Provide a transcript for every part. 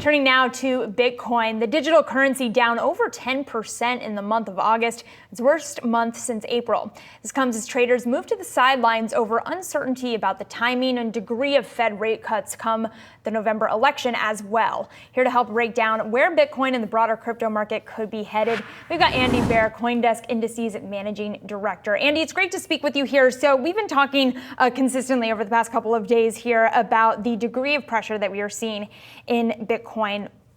Turning now to Bitcoin, the digital currency down over 10% in the month of August, its worst month since April. This comes as traders move to the sidelines over uncertainty about the timing and degree of Fed rate cuts come the November election as well. Here to help break down where Bitcoin and the broader crypto market could be headed, we've got Andy Baehr, CoinDesk Indices Managing Director. Andy, it's great to speak with you here. So we've been talking consistently over the past couple of days here about the degree of pressure that we are seeing in Bitcoin.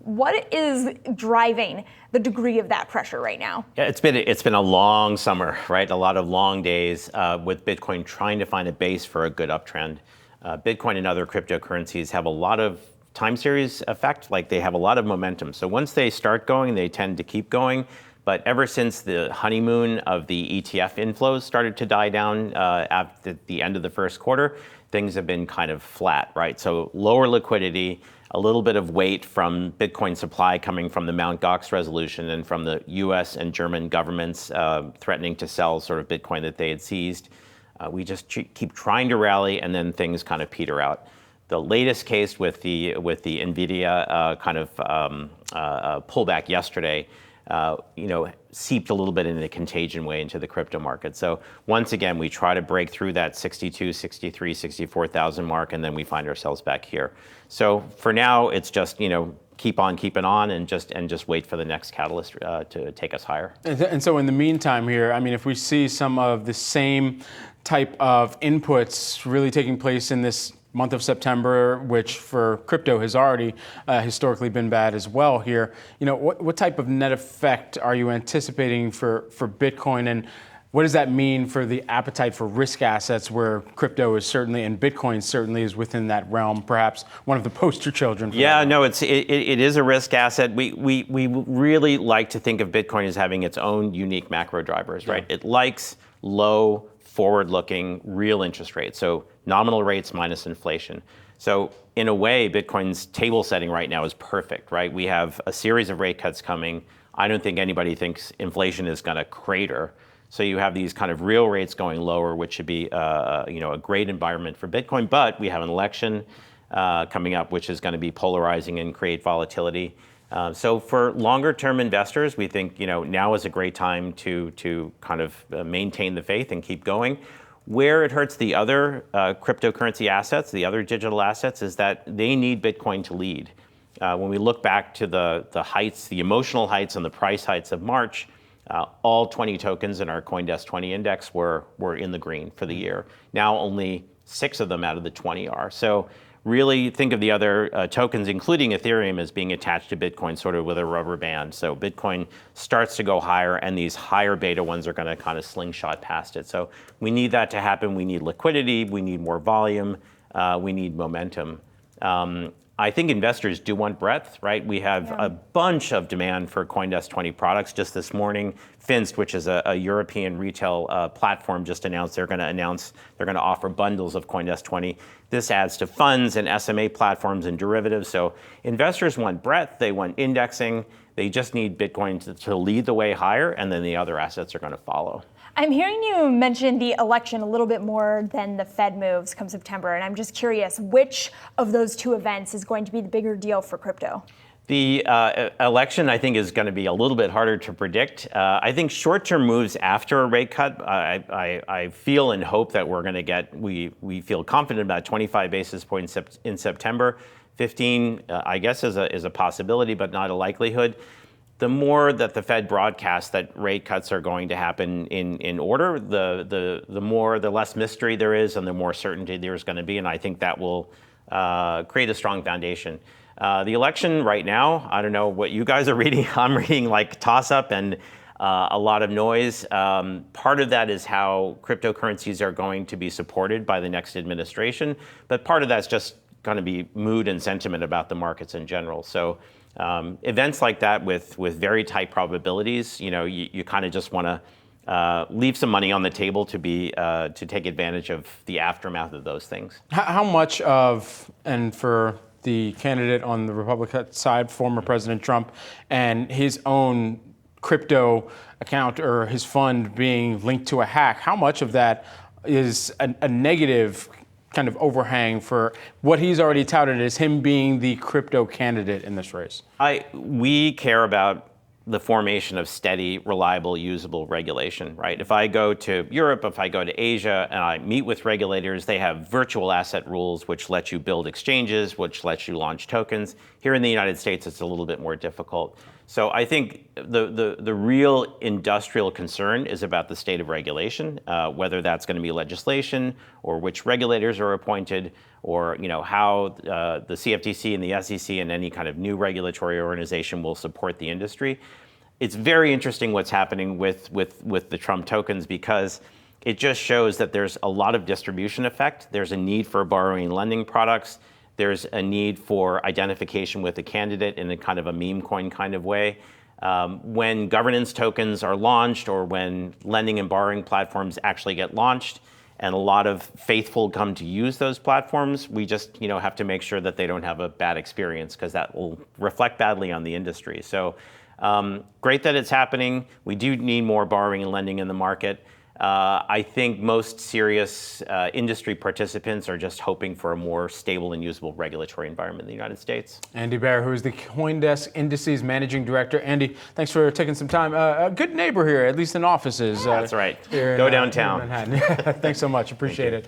What is driving the degree of that pressure right now? Yeah, it's been a long summer, right? A lot of long days with Bitcoin trying to find a base for a good uptrend. Bitcoin and other cryptocurrencies have a lot of time series effect, like they have a lot of momentum. So once they start going, they tend to keep going. But ever since the honeymoon of the ETF inflows started to die down at the end of the first quarter, things have been kind of flat, right? So lower liquidity, a little bit of weight from Bitcoin supply coming from the Mt. Gox resolution and from the US and German governments threatening to sell sort of Bitcoin that they had seized. We just keep trying to rally, and then things kind of peter out. The latest case with the NVIDIA pullback yesterday, seeped a little bit in a contagion way into the crypto market. So once again, we try to break through that 62, 63, 64,000 mark, and then we find ourselves back here. So for now, it's just keep on keeping on and just wait for the next catalyst to take us higher. And so in the meantime here, I mean, if we see some of the same type of inputs really taking place in this month of September, which for crypto has already historically been bad as well here, what type of net effect are you anticipating for Bitcoin, and what does that mean for the appetite for risk assets, where crypto is certainly, and Bitcoin certainly is within that realm, perhaps one of the poster children? Yeah, no, it is a risk asset. We really like to think of Bitcoin as having its own unique macro drivers, right? Yeah. It likes low, forward-looking, real interest rates, so nominal rates minus inflation. So in a way, Bitcoin's table setting right now is perfect, right? We have a series of rate cuts coming. I don't think anybody thinks inflation is going to crater. So you have these kind of real rates going lower, which should be a great environment for Bitcoin. But we have an election coming up, which is going to be polarizing and create volatility. So for longer term investors, we think now is a great time to kind of maintain the faith and keep going. Where it hurts the other cryptocurrency assets, the other digital assets, is that they need Bitcoin to lead. When we look back to the heights, the emotional heights and the price heights of March, all 20 tokens in our CoinDesk's 20 index were in the green for the year. Now only 6 of them out of the 20 are. So really think of the other tokens, including Ethereum, as being attached to Bitcoin sort of with a rubber band. So Bitcoin starts to go higher, and these higher beta ones are going to kind of slingshot past it. So we need that to happen. We need liquidity. We need more volume. We need momentum. I think investors do want breadth, right? We have a bunch of demand for CoinDesk's 20 products. Just this morning, Finst, which is a European retail platform, just announced they're going to offer bundles of CoinDesk's 20. This adds to funds and SMA platforms and derivatives. So investors want breadth, they want indexing, they just need Bitcoin to lead the way higher, and then the other assets are going to follow. I'm hearing you mention the election a little bit more than the Fed moves come September, and I'm just curious, which of those two events is going to be the bigger deal for crypto? The election, I think, is going to be a little bit harder to predict. I think short-term moves after a rate cut, I feel and hope that we're going to get, we feel confident about 25 basis points in September. 15, I guess, is a possibility, but not a likelihood. The more that the Fed broadcasts that rate cuts are going to happen in order, the less mystery there is and the more certainty there's going to be. And I think that will create a strong foundation. The election right now, I don't know what you guys are reading. I'm reading like toss-up and a lot of noise. Part of that is how cryptocurrencies are going to be supported by the next administration. But part of that's just going to be mood and sentiment about the markets in general. So events like that with very tight probabilities, you kind of just want to leave some money on the table to take advantage of the aftermath of those things. How much of, and for the candidate on the Republican side, former President Trump, and his own crypto account or his fund being linked to a hack, how much of that is a negative kind of overhang for what he's already touted as him being the crypto candidate in this race? We care about the formation of steady, reliable, usable regulation, right? If I go to Europe, if I go to Asia, and I meet with regulators, they have virtual asset rules, which let you build exchanges, which lets you launch tokens. Here in the United States, it's a little bit more difficult. So I think the real industrial concern is about the state of regulation, whether that's going to be legislation or which regulators are appointed, or how the CFTC and the SEC and any kind of new regulatory organization will support the industry. It's very interesting what's happening with the Trump tokens, because it just shows that there's a lot of distribution effect. There's a need for borrowing and lending products. There's a need for identification with a candidate in a kind of a meme coin kind of way. When governance tokens are launched, or when lending and borrowing platforms actually get launched, and a lot of faithful come to use those platforms, we just have to make sure that they don't have a bad experience, because that will reflect badly on the industry. So great that it's happening. We do need more borrowing and lending in the market. I think most serious industry participants are just hoping for a more stable and usable regulatory environment in the United States. Andy Baehr, who is the CoinDesk's Indices Managing Director. Andy, thanks for taking some time. A good neighbor here, at least in offices. That's right. Go downtown. Thanks so much. Appreciate it.